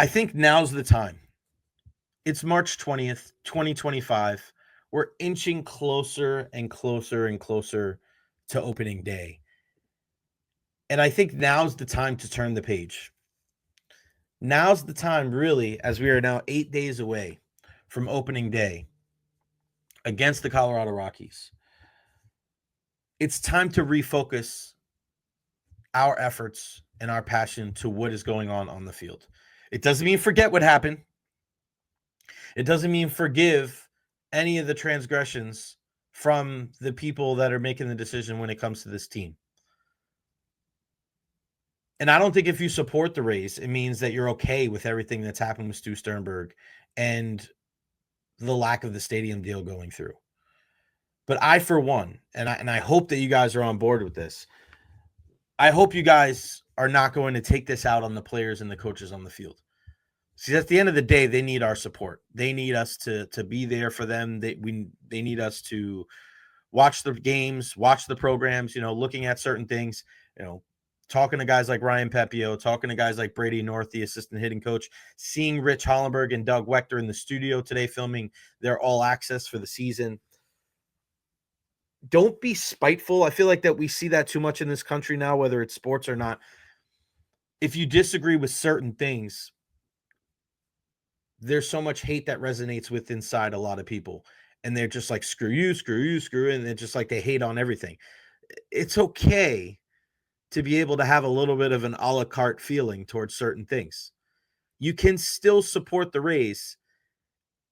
I think now's the time. It's March 20th, 2025. We're inching closer and closer and closer to opening day. And I think now's the time to turn the page. Now's the time, really, as we are now 8 days away from opening day against the Colorado Rockies. It's time to refocus our efforts and our passion to what is going on the field. It doesn't mean forget what happened. It doesn't mean forgive any of the transgressions from the people that are making the decision when it comes to this team. And I don't think if you support the Rays, it means that you're okay with everything that's happened with Stu Sternberg and the lack of the stadium deal going through. But I, for one, and I hope that you guys are on board with this, I hope you guys are not going to take this out on the players and the coaches on the field. See, at the end of the day, they need our support. They need us to be there for them. They need us to watch the games, watch the programs, looking at certain things, talking to guys like Ryan Pepio, talking to guys like Brady North, the assistant hitting coach, seeing Rich Hollenberg and Doug Wechter in the studio today filming their all access for the season. Don't be spiteful. I feel like that we see that too much in this country now, whether it's sports or not. If you disagree with certain things, there's so much hate that resonates with inside a lot of people. And they're just like, screw you, screw you, screw you. And they're just like, they hate on everything. It's okay to be able to have a little bit of an a la carte feeling towards certain things. You can still support the Rays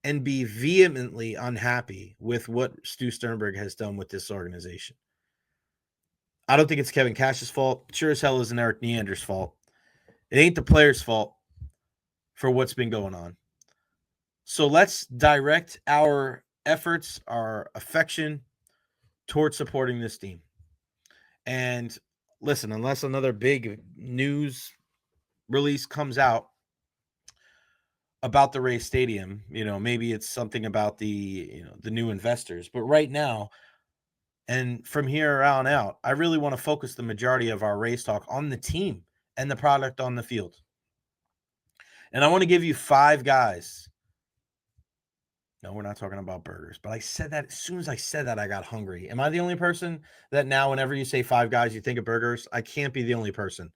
and be vehemently unhappy with what Stu Sternberg has done with this organization. I don't think it's Kevin Cash's fault. Sure as hell isn't Eric Neander's fault. It ain't the players' fault for what's been going on. So let's direct our efforts, our affection towards supporting this team. And listen, unless another big news release comes out about the Rays Stadium, maybe it's something about the new investors. But right now, and from here on out, I really want to focus the majority of our Rays talk on the team and the product on the field. And I want to give you 5 guys. No, we're not talking about burgers. But I said that as soon as I said that, I got hungry. Am I the only person that now, whenever you say 5 guys, you think of burgers? I can't be the only person.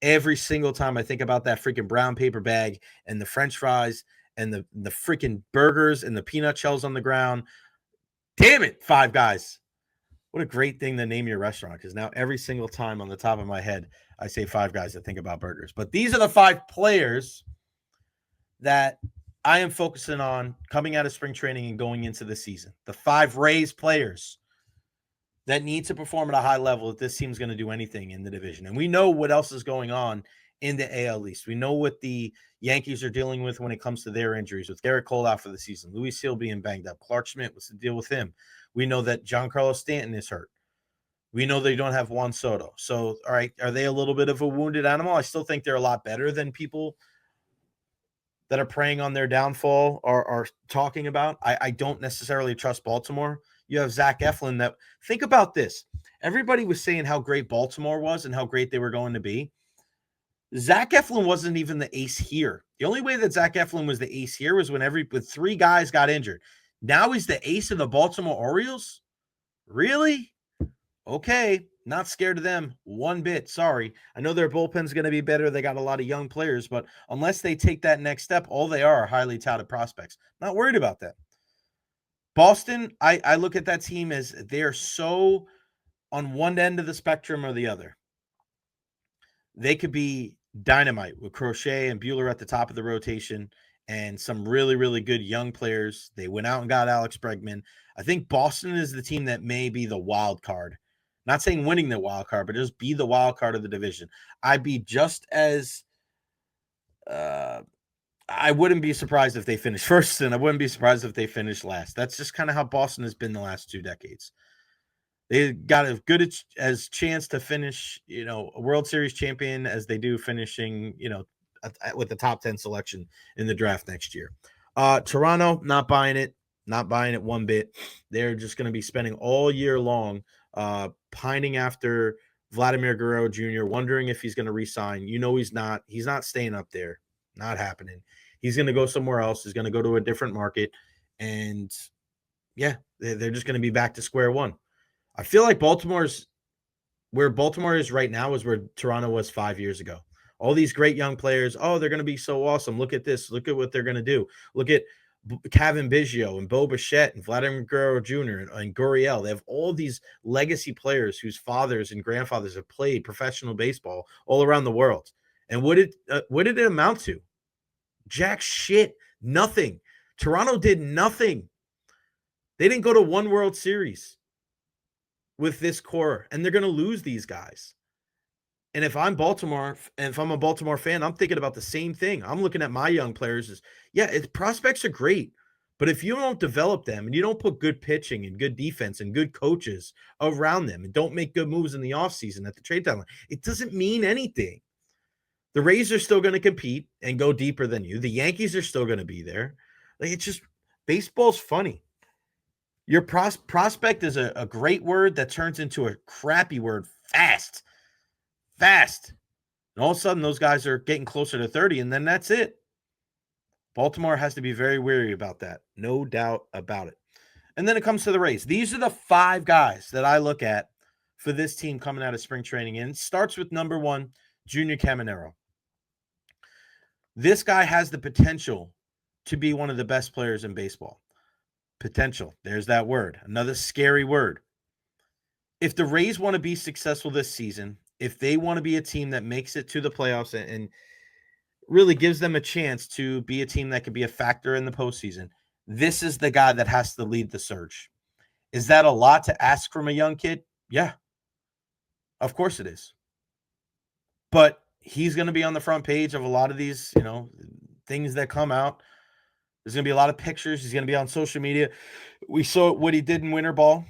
Every single time I think about that freaking brown paper bag and the French fries and the freaking burgers and the peanut shells on the ground. Damn it, 5 guys. What a great thing to name your restaurant, because now every single time on the top of my head, I say 5 guys that think about burgers. But these are the 5 players that I am focusing on coming out of spring training and going into the season. The 5 Rays players that need to perform at a high level if this team's going to do anything in the division. And we know what else is going on in the AL East. We know what the Yankees are dealing with when it comes to their injuries, with Garrett Cole out for the season, Luis Hill being banged up, Clark Schmidt, what's the deal with him? We know that Giancarlo Stanton is hurt. We know they don't have Juan Soto. So, all right, are they a little bit of a wounded animal? I still think they're a lot better than people that are preying on their downfall are talking about. I don't necessarily trust Baltimore. You have Zach Eflin that, think about this. Everybody was saying how great Baltimore was and how great they were going to be. Zach Eflin wasn't even the ace here. The only way that Zach Eflin was the ace here was when 3 guys got injured. Now he's the ace of the Baltimore Orioles? Really? Okay, not scared of them one bit. Sorry. I know their bullpen's going to be better. They got a lot of young players, but unless they take that next step, all they are highly touted prospects. Not worried about that. Boston, I look at that team as they're so on one end of the spectrum or the other. They could be dynamite with Crochet and Buehler at the top of the rotation and some really, really good young players. They went out and got Alex Bregman. I think Boston is the team that may be the wild card. Not saying winning the wild card, but just be the wild card of the division. I'd be just as I wouldn't be surprised if they finish first, and I wouldn't be surprised if they finish last. That's just kind of how Boston has been the last 2 decades. They got as good as chance to finish, a World Series champion as they do finishing, with the top 10 selection in the draft next year. Toronto, not buying it one bit. They're just going to be spending all year long pining after Vladimir Guerrero Jr., wondering if he's going to resign. He's not staying up there. Not happening. He's going to go somewhere else. He's going to go to a different market. And yeah, they're just going to be back to square one. I feel like where Baltimore is right now is where Toronto was 5 years ago. All these great young players. Oh, they're going to be so awesome. Look at this. Look at what they're going to do. Look at Kevin Biggio and Bo Bichette and Vladimir Guerrero Jr. and Gurriel. They have all these legacy players whose fathers and grandfathers have played professional baseball all around the world. And what did it amount to? Jack shit. Nothing. Toronto did nothing. They didn't go to one World Series with this core, and they're going to lose these guys. And if I'm Baltimore, and if I'm a Baltimore fan, I'm thinking about the same thing. I'm looking at my young players as, yeah, prospects are great, but if you don't develop them and you don't put good pitching and good defense and good coaches around them and don't make good moves in the offseason at the trade deadline, it doesn't mean anything. The Rays are still going to compete and go deeper than you. The Yankees are still going to be there. Like, it's just, baseball's funny. Your prospect is a great word that turns into a crappy word fast. And all of a sudden, those guys are getting closer to 30, and then that's it. Baltimore has to be very wary about that. No doubt about it. And then it comes to the Rays. These are the 5 guys that I look at for this team coming out of spring training. And it starts with number 1, Junior Caminero. This guy has the potential to be one of the best players in baseball. Potential. There's that word. Another scary word. If the Rays want to be successful this season, if they want to be a team that makes it to the playoffs and really gives them a chance to be a team that could be a factor in the postseason, this is the guy that has to lead the surge. Is that a lot to ask from a young kid? Yeah. Of course it is. But he's going to be on the front page of a lot of these, things that come out. There's going to be a lot of pictures. He's going to be on social media. We saw what he did in winter ball.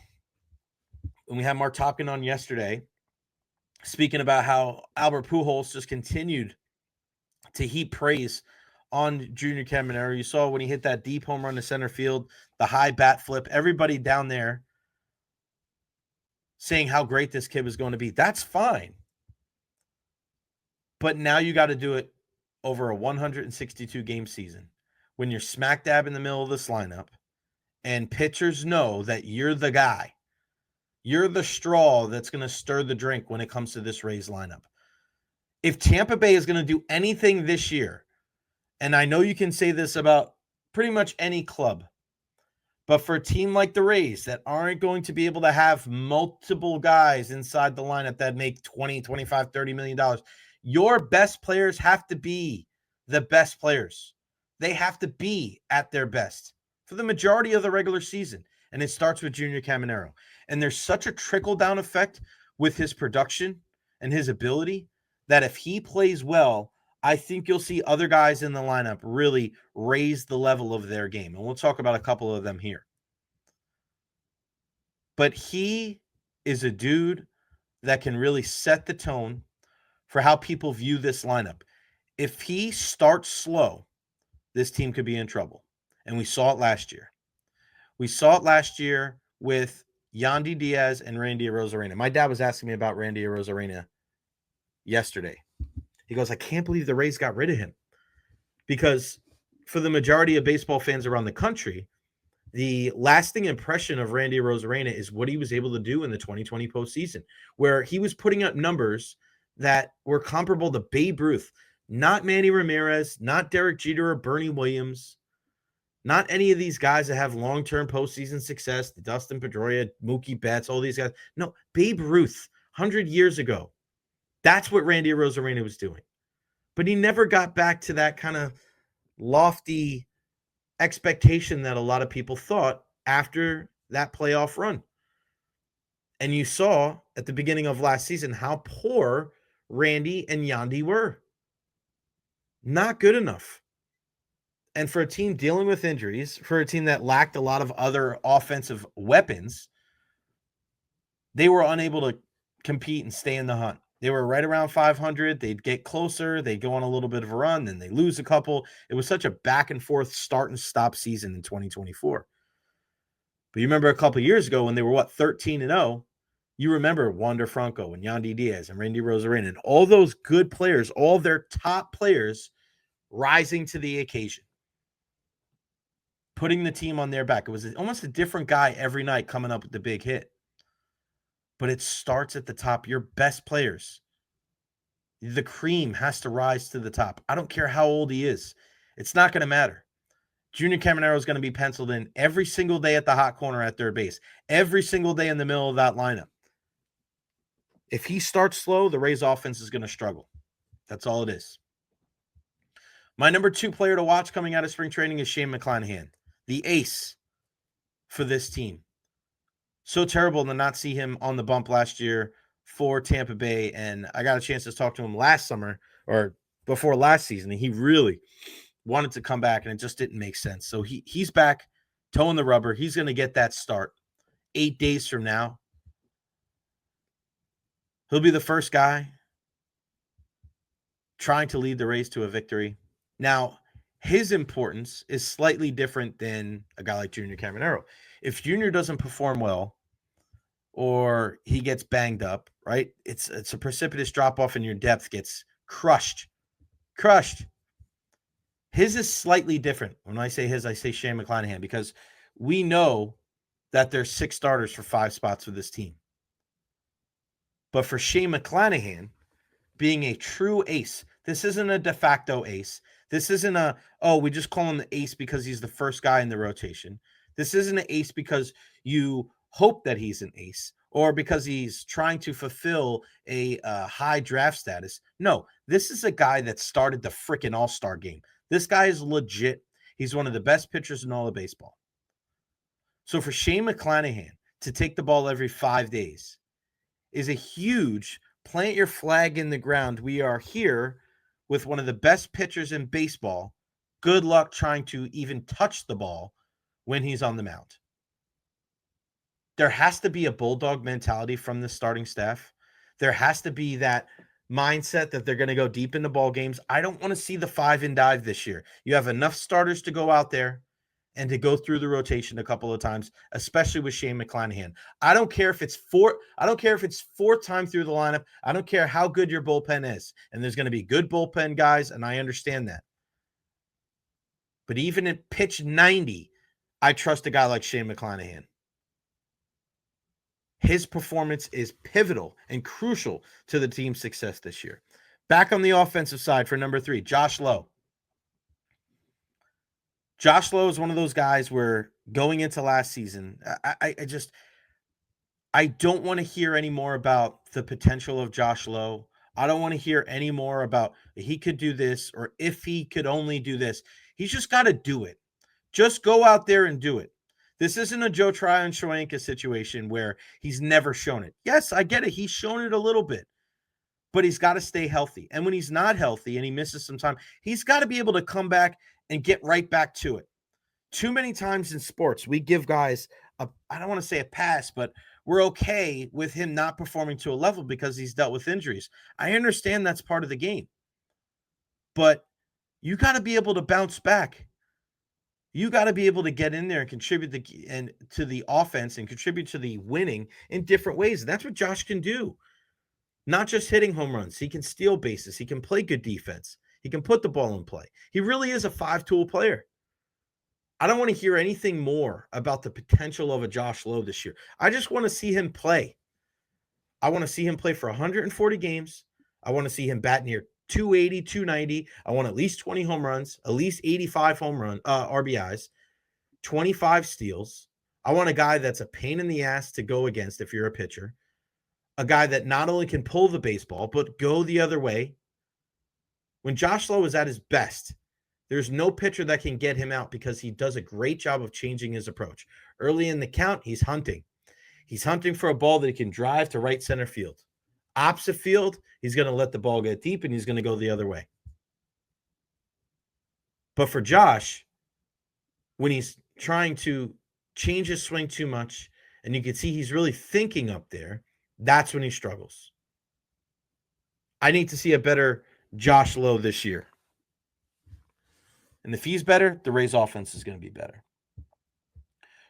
And we had Mark Topkin on yesterday speaking about how Albert Pujols just continued to heap praise on Junior Caminero. You saw when he hit that deep home run to center field, the high bat flip, everybody down there saying how great this kid was going to be. That's fine. But now you got to do it over a 162 game season when you're smack dab in the middle of this lineup and pitchers know that you're the guy. You're the straw that's going to stir the drink when it comes to this Rays lineup. If Tampa Bay is going to do anything this year, and I know you can say this about pretty much any club, but for a team like the Rays that aren't going to be able to have multiple guys inside the lineup that make 20, 25, $30 million, your best players have to be the best players. They have to be at their best for the majority of the regular season. And it starts with Junior Caminero. And there's such a trickle-down effect with his production and his ability that if he plays well, I think you'll see other guys in the lineup really raise the level of their game. And we'll talk about a couple of them here. But he is a dude that can really set the tone for how people view this lineup. If he starts slow, this team could be in trouble. And we saw it last year. We saw it last year with Yandy Diaz and Randy Arozarena. My dad was asking me about Randy Arozarena yesterday. He goes, I can't believe the Rays got rid of him. Because for the majority of baseball fans around the country, the lasting impression of Randy Arozarena is what he was able to do in the 2020 postseason, where he was putting up numbers that were comparable to Babe Ruth, not Manny Ramirez, not Derek Jeter or Bernie Williams, not any of these guys that have long-term postseason success, Dustin Pedroia, Mookie Betts, all these guys. No, Babe Ruth, 100 years ago. That's what Randy Arozarena was doing. But he never got back to that kind of lofty expectation that a lot of people thought after that playoff run. And you saw at the beginning of last season how poor Randy and Yandy were. Not good enough. And for a team dealing with injuries, for a team that lacked a lot of other offensive weapons, they were unable to compete and stay in the hunt. They were right around 500. They'd get closer. They'd go on a little bit of a run. Then they lose a couple. It was such a back and forth start and stop season in 2024. But you remember a couple of years ago when they were, 13-0? You remember Wander Franco and Yandy Diaz and Randy Arozarena and all those good players, all their top players rising to the occasion, putting the team on their back. It was almost a different guy every night coming up with the big hit. But it starts at the top. Your best players, the cream has to rise to the top. I don't care how old he is. It's not going to matter. Junior Caminero is going to be penciled in every single day at the hot corner at third base, every single day in the middle of that lineup. If he starts slow, the Rays offense is going to struggle. That's all it is. My number 2 player to watch coming out of spring training is Shane McClanahan, the ace for this team. So terrible to not see him on the bump last year for Tampa Bay. And I got a chance to talk to him last summer or before last season. And he really wanted to come back, and it just didn't make sense. So he's back, toeing the rubber. He's going to get that start 8 days from now. He'll be the first guy trying to lead the Rays to a victory. Now, his importance is slightly different than a guy like Junior Caminero. If Junior doesn't perform well or he gets banged up, right, it's a precipitous drop-off and your depth gets crushed. His is slightly different. When I say his, I say Shane McClanahan, because we know that there's 6 starters for 5 spots for this team. But for Shane McClanahan, being a true ace, this isn't a de facto ace. This isn't we just call him the ace because he's the first guy in the rotation. This isn't an ace because you hope that he's an ace or because he's trying to fulfill a high draft status. No, this is a guy that started the freaking All-Star game. This guy is legit. He's one of the best pitchers in all of baseball. So for Shane McClanahan to take the ball every 5 days is a huge plant your flag in the ground. We are here with one of the best pitchers in baseball. Good luck trying to even touch the ball when he's on the mound. There has to be a bulldog mentality from the starting staff. There has to be that mindset that they're going to go deep into ball games. I don't want to see the 5 and dive this year. You have enough starters to go out there and to go through the rotation a couple of times, especially with Shane McClanahan. I don't care if it's 4th time through the lineup. I don't care how good your bullpen is. And there's going to be good bullpen guys, and I understand that. But even at pitch 90, I trust a guy like Shane McClanahan. His performance is pivotal and crucial to the team's success this year. Back on the offensive side for number 3, Josh Lowe. Josh Lowe is one of those guys where going into last season, I don't want to hear any more about the potential of Josh Lowe. I don't want to hear any more about he could do this or if he could only do this. He's just got to do it. Just go out there and do it. This isn't a Joe Tryon-Shoyinka situation where he's never shown it. Yes, I get it. He's shown it a little bit, but he's got to stay healthy. And when he's not healthy and he misses some time, he's got to be able to come back and get right back to it. Too many times in sports, we give guys I don't want to say a pass, but we're okay with him not performing to a level because he's dealt with injuries. I understand that's part of the game, but you got to be able to bounce back. You got to be able to get in there and contribute to the offense and contribute to the winning in different ways. And that's what Josh can do. Not just hitting home runs. He can steal bases. He can play good defense. He can put the ball in play. He really is a 5-tool player. I don't want to hear anything more about the potential of a Josh Lowe this year. I just want to see him play. I want to see him play for 140 games. I want to see him bat near 280, 290. I want at least 20 home runs, at least 85 RBIs, 25 steals. I want a guy that's a pain in the ass to go against if you're a pitcher. A guy that not only can pull the baseball, but go the other way. When Josh Lowe is at his best, there's no pitcher that can get him out because he does a great job of changing his approach. Early in the count, he's hunting. He's hunting for a ball that he can drive to right center field. Opposite field, he's going to let the ball get deep and he's going to go the other way. But for Josh, when he's trying to change his swing too much, and you can see he's really thinking up there, that's when he struggles. I need to see a better Josh Lowe this year. And if he's better, the Rays offense is going to be better.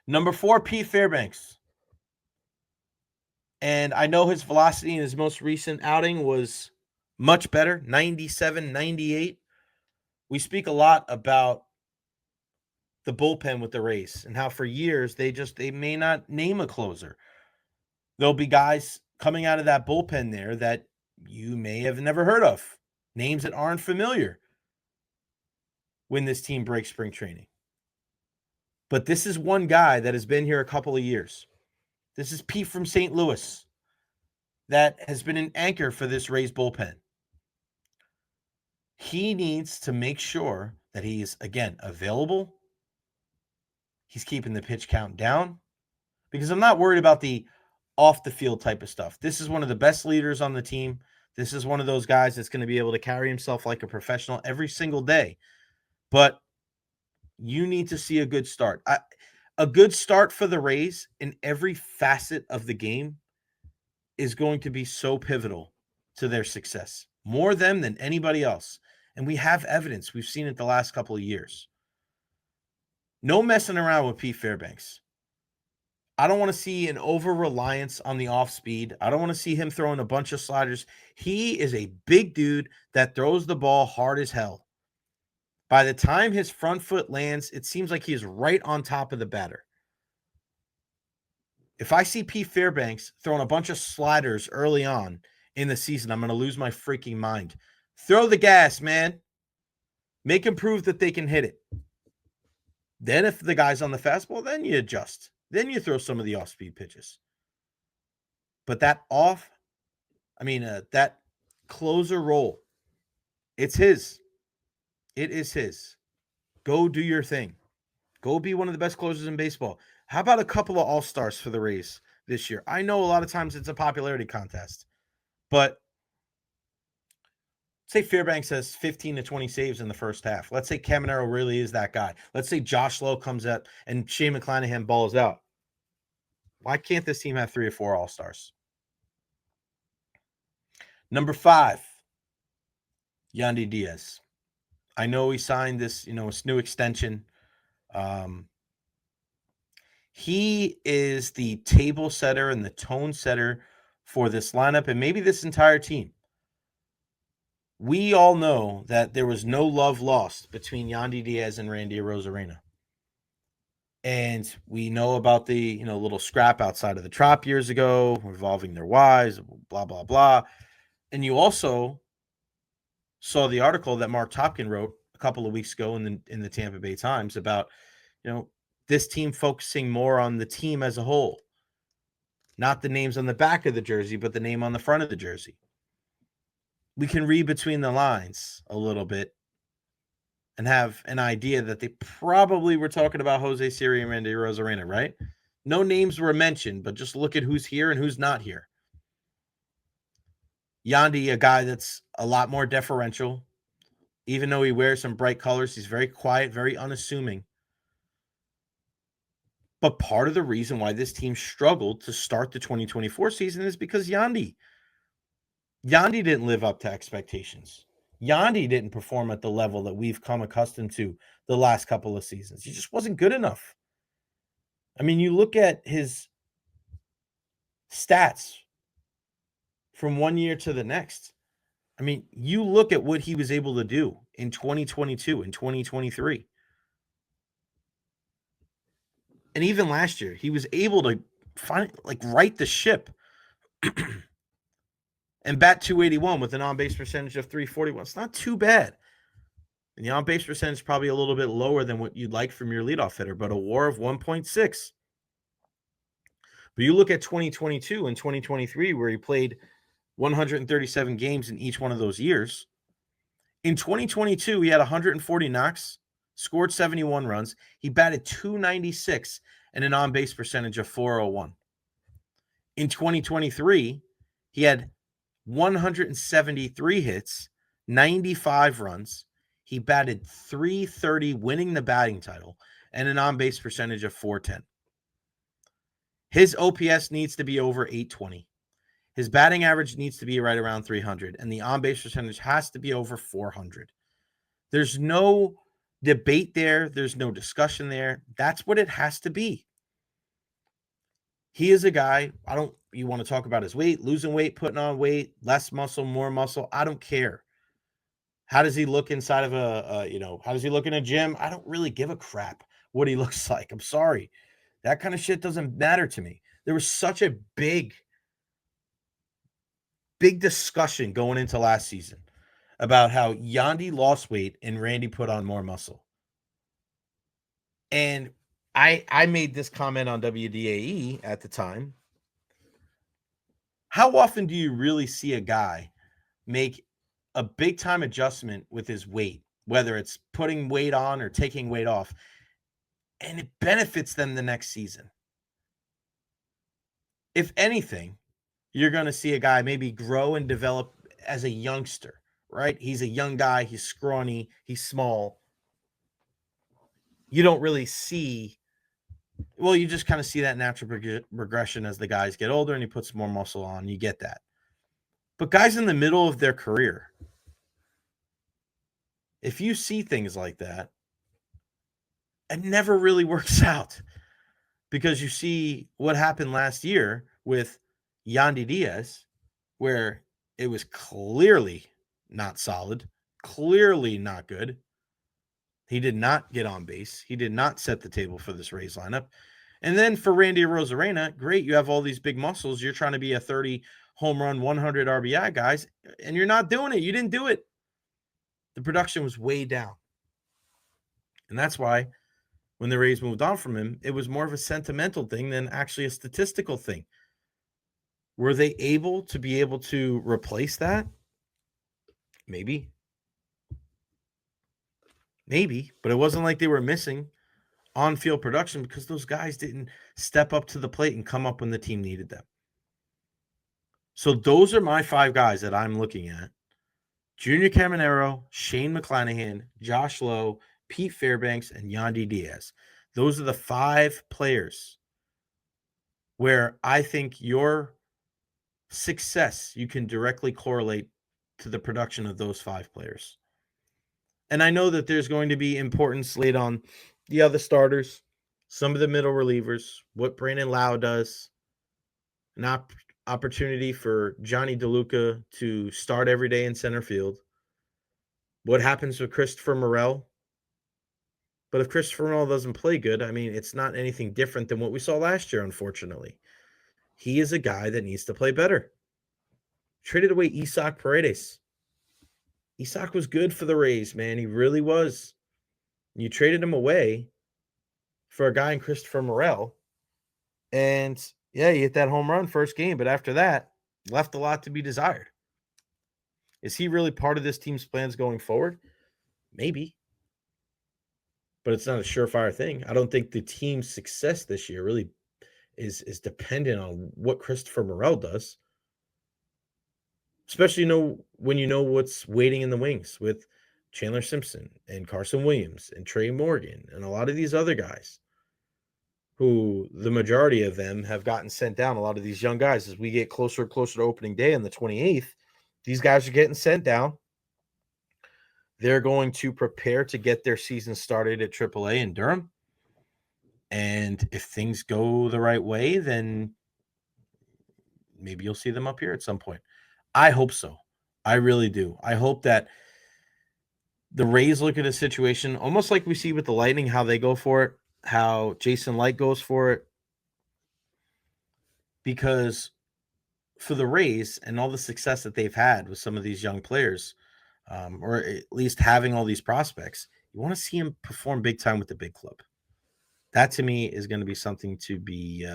Number 4, Pete Fairbanks. And I know his velocity in his most recent outing was much better, 97, 98. We speak a lot about the bullpen with the Rays and how for years they may not name a closer. There'll be guys coming out of that bullpen there that you may have never heard of, names that aren't familiar when this team breaks spring training. But this is one guy that has been here a couple of years. This is Pete from St. Louis that has been an anchor for this Rays bullpen. He needs to make sure that he is, again, available. He's keeping the pitch count down because I'm not worried about the off the field type of stuff. This is one of the best leaders on the team. This is one of those guys that's going to be able to carry himself like a professional every single day. But you need to see a good start. A good start for the Rays in every facet of the game is going to be so pivotal to their success, more them than anybody else. And we have evidence. We've seen it the last couple of years. No messing around with Pete Fairbanks. I don't want to see an over-reliance on the off-speed. I don't want to see him throwing a bunch of sliders. He is a big dude that throws the ball hard as hell. By the time his front foot lands, it seems like he is right on top of the batter. If I see Pete Fairbanks throwing a bunch of sliders early on in the season, I'm going to lose my freaking mind. Throw the gas, man. Make him prove that they can hit it. Then if the guy's on the fastball, then you adjust. Then you throw some of the off-speed pitches. But that closer role, it's his. It is his. Go do your thing. Go be one of the best closers in baseball. How about a couple of all-stars for the Rays this year? I know a lot of times it's a popularity contest, but say Fairbanks has 15 to 20 saves in the first half. Let's say Caminero really is that guy. Let's say Josh Lowe comes up and Shane McClanahan balls out. Why can't this team have 3 or 4 all-stars? Number 5, Yandy Diaz. I know he signed this, this new extension. He is the table setter and the tone setter for this lineup and maybe this entire team. We all know that there was no love lost between Yandy Diaz and Randy Arozarena. And we know about the, little scrap outside of the Trop years ago, involving their wives, blah, blah, blah. And you also saw the article that Mark Topkin wrote a couple of weeks ago in the Tampa Bay Times about, this team focusing more on the team as a whole. Not the names on the back of the jersey, but the name on the front of the jersey. We can read between the lines a little bit and have an idea that they probably were talking about Jose Siri and Randy Arozarena, right? No names were mentioned, but just look at who's here and who's not here. Yandy, a guy that's a lot more deferential. Even though he wears some bright colors, he's very quiet, very unassuming. But part of the reason why this team struggled to start the 2024 season is because Yandy didn't live up to expectations. Yandy didn't perform at the level that we've come accustomed to the last couple of seasons. He just wasn't good enough. I mean, you look at his stats from one year to the next. I mean, you look at what he was able to do in 2022 and 2023. And even last year, he was able to right the ship and bat 281 with an on-base percentage of 341. It's not too bad. And the on-base percentage is probably a little bit lower than what you'd like from your leadoff hitter, but a WAR of 1.6. But you look at 2022 and 2023, where he played 137 games in each one of those years. In 2022, he had 140 knocks, scored 71 runs. He batted 296 and an on-base percentage of 401. In 2023, he had 173 hits, 95 runs. He batted 330, winning the batting title, and an on-base percentage of 410. His OPS needs to be over 820. His batting average needs to be right around 300, and the on-base percentage has to be over 400. There's no debate there. There's no discussion there. That's what it has to be. He is a guy, you want to talk about his weight, losing weight, putting on weight, less muscle, more muscle. I don't care. How does he look inside of how does he look in a gym? I don't really give a crap what he looks like. I'm sorry. That kind of shit doesn't matter to me. There was such a big discussion going into last season about how Yandy lost weight and Randy put on more muscle. And I made this comment on WDAE at the time. How often do you really see a guy make a big time adjustment with his weight, whether it's putting weight on or taking weight off, and it benefits them the next season? If anything, you're going to see a guy maybe grow and develop as a youngster, right? He's a young guy, he's scrawny, he's small. You don't really see, well, you just kind of see that natural regression as the guys get older and he puts more muscle on. You get that. But guys in the middle of their career, if you see things like that, it never really works out, because you see what happened last year with Yandy Diaz, where it was clearly not solid, clearly not good. He did not get on base. He did not set the table for this Rays lineup. And then for Randy Arozarena, great, you have all these big muscles. You're trying to be a 30 home run, 100 RBI guys, and you're not doing it. You didn't do it. The production was way down. And that's why when the Rays moved on from him, it was more of a sentimental thing than actually a statistical thing. Were they able to replace that? Maybe. Maybe, but it wasn't like they were missing on-field production because those guys didn't step up to the plate and come up when the team needed them. So those are my 5 guys that I'm looking at. Junior Caminero, Shane McClanahan, Josh Lowe, Pete Fairbanks, and Yandy Diaz. Those are the 5 players where I think your success, you can directly correlate to the production of those 5 players. And I know that there's going to be importance laid on the other starters, some of the middle relievers, what Brandon Lau does, an opportunity for Johnny DeLuca to start every day in center field, what happens with Christopher Morel. But if Christopher Morel doesn't play good, I mean, it's not anything different than what we saw last year, unfortunately. He is a guy that needs to play better. Traded away Isaac Paredes. Isaac was good for the Rays, man. He really was. You traded him away for a guy in Christopher Morel. And yeah, he hit that home run first game, but after that, left a lot to be desired. Is he really part of this team's plans going forward? Maybe. But it's not a surefire thing. I don't think the team's success this year really is dependent on what Christopher Morel does. Especially when you know what's waiting in the wings with Chandler Simpson and Carson Williams and Trey Morgan and a lot of these other guys, who the majority of them have gotten sent down. A lot of these young guys, as we get closer and closer to opening day on the 28th, these guys are getting sent down. They're going to prepare to get their season started at AAA in Durham. And if things go the right way, then maybe you'll see them up here at some point. I hope so. I really do. I hope that the Rays look at a situation almost like we see with the Lightning, how they go for it, how Jason Light goes for it. Because for the Rays and all the success that they've had with some of these young players, or at least having all these prospects, you want to see them perform big time with the big club. That to me is going to be something to be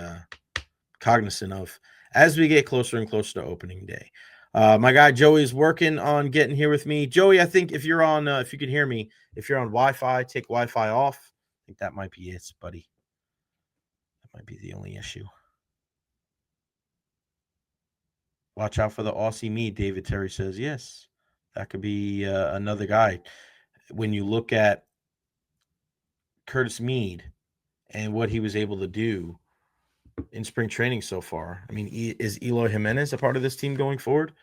cognizant of as we get closer and closer to opening day. My guy Joey's working on getting here with me. Joey, I think if you're on, if you can hear me, if you're on Wi-Fi, take Wi-Fi off. I think that might be it, buddy. That might be the only issue. Watch out for the Aussie me, David Terry says. Yes, that could be another guy. When you look at Curtis Mead and what he was able to do in spring training so far, I mean, is Eloy Jimenez a part of this team going forward?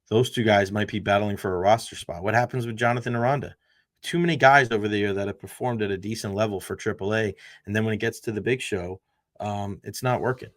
Those 2 guys might be battling for a roster spot. What happens with Jonathan Aranda? Too many guys over there that have performed at a decent level for AAA, and then when it gets to the big show, it's not working.